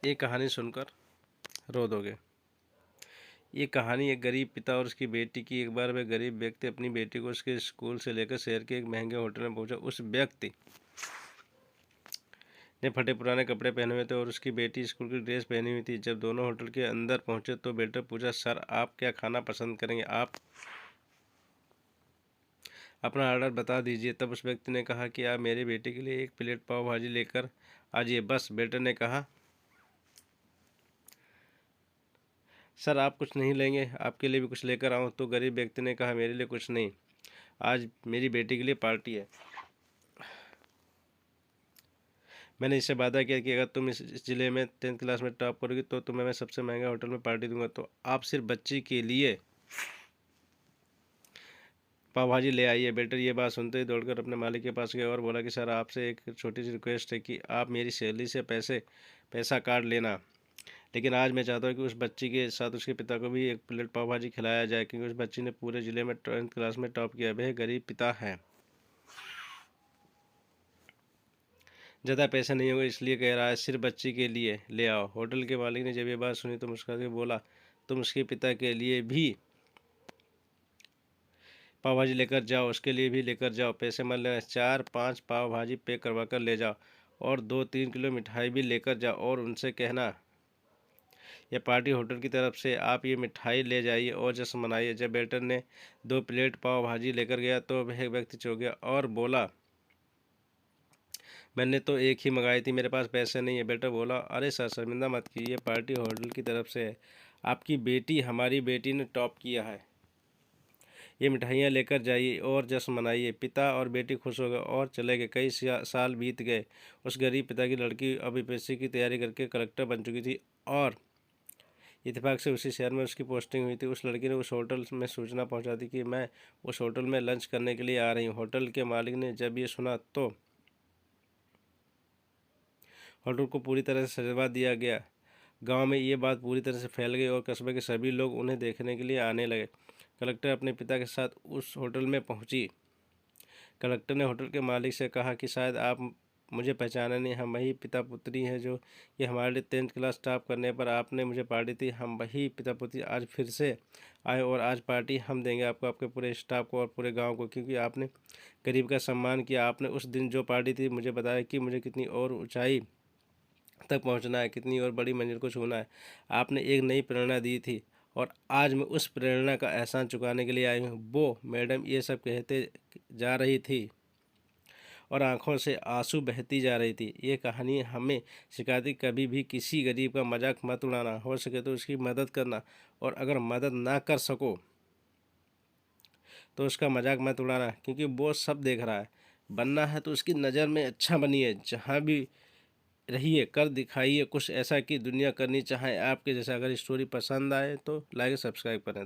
ये कहानी सुनकर रो दोगे। ये कहानी एक गरीब पिता और उसकी बेटी की। एक बार वह गरीब व्यक्ति अपनी बेटी को उसके स्कूल से लेकर शहर के एक महंगे होटल में पहुंचा। उस व्यक्ति ने फटे पुराने कपड़े पहने हुए थे और उसकी बेटी स्कूल की ड्रेस पहनी हुई थी। जब दोनों होटल के अंदर पहुंचे तो वेटर पूछा, सर आप क्या खाना पसंद करेंगे, आप अपना ऑर्डर बता दीजिए। तब उस व्यक्ति ने कहा कि आप मेरी बेटी के लिए एक प्लेट पाव भाजी लेकर आइए। बस। वेटर ने कहा, सर आप कुछ नहीं लेंगे, आपके लिए भी कुछ लेकर आऊँ? तो गरीब व्यक्ति ने कहा, मेरे लिए कुछ नहीं, आज मेरी बेटी के लिए पार्टी है। मैंने इससे वादा किया कि अगर तुम इस ज़िले में 10th क्लास में टॉप करोगी तो तुम्हें मैं सबसे महंगा होटल में पार्टी दूंगा। तो आप सिर्फ बच्ची के लिए पाव भाजी ले आइए। बेटर ये बात सुनते ही दौड़कर अपने मालिक के पास गया और बोला कि सर आपसे एक छोटी सी रिक्वेस्ट है कि आप मेरी सैलरी से पैसा काट लेना, लेकिन आज मैं चाहता हूँ कि उस बच्ची के साथ उसके पिता को भी एक प्लेट पाव भाजी खिलाया जाए, क्योंकि उस बच्ची ने पूरे ज़िले में 10th क्लास में टॉप किया। वह गरीब पिता है, ज़्यादा पैसे नहीं होंगे इसलिए कह रहा है, सिर्फ बच्ची के लिए ले आओ। होटल के मालिक ने जब ये बात सुनी तो मुस्कुरा के बोला, तुम उसके पिता के लिए भी पाव भाजी लेकर जाओ, उसके लिए भी लेकर जाओ, पैसे मत लेना। 4-5 पाव भाजी पैक करवा कर ले जाओ और 2-3 किलो मिठाई भी लेकर जाओ और उनसे कहना यह पार्टी होटल की तरफ से, आप ये मिठाई ले जाइए और जश्न मनाइए। जब वेटर ने 2 प्लेट पाव भाजी लेकर गया तो वह व्यक्ति चौंक गया और बोला, मैंने तो एक ही मंगाई थी, मेरे पास पैसे नहीं है। बेटा बोला, अरे सर शर्मिंदा मत कीजिए, पार्टी होटल की तरफ से है, आपकी बेटी हमारी बेटी ने टॉप किया है, ये मिठाइयाँ लेकर जाइए और जश्न मनाइए। पिता और बेटी खुश हो गए और चले गए। कई साल बीत गए। उस गरीब पिता की लड़की अब यूपीएससी की तैयारी करके कलेक्टर बन चुकी थी और इत्तेफाक से उसी शहर में उसकी पोस्टिंग हुई थी। उस लड़की ने उस होटल में सूचना पहुंचा दी कि मैं उस होटल में लंच करने के लिए आ रही हूँ। होटल के मालिक ने जब ये सुना तो होटल को पूरी तरह से सजवा दिया गया। गांव में ये बात पूरी तरह से फैल गई और कस्बे के सभी लोग उन्हें देखने के लिए आने लगे। कलेक्टर अपने पिता के साथ उस होटल में पहुंची। कलेक्टर ने होटल के मालिक से कहा कि शायद आप मुझे पहचाने नहीं, हम वही पिता पुत्री हैं जो ये हमारे लिए 10th क्लास टॉप करने पर आपने मुझे पार्टी दी। हम वही पिता पुत्री आज फिर से आए और आज पार्टी हम देंगे आपको, आपके पूरे स्टाफ को और पूरे गांव को, क्योंकि आपने गरीब का सम्मान किया। आपने उस दिन जो पार्टी थी मुझे बताया कि मुझे कितनी और ऊंचाई तक पहुंचना है, कितनी और बड़ी मंजिल को छूना है। आपने एक नई प्रेरणा दी थी और आज मैं उस प्रेरणा का एहसान चुकाने के लिए आई हूँ। वो मैडम ये सब कहते जा रही थी और आंखों से आंसू बहती जा रही थी। ये कहानी हमें सिखाती, कभी भी किसी गरीब का मजाक मत उड़ाना, हो सके तो उसकी मदद करना, और अगर मदद ना कर सको तो उसका मजाक मत उड़ाना, क्योंकि वो सब देख रहा है। बनना है तो उसकी नज़र में अच्छा बनिए, जहाँ भी रहिए कर दिखाइए कुछ ऐसा कि दुनिया करनी चाहे आपके जैसा। अगर स्टोरी पसंद आए तो लाइक सब्सक्राइब करें।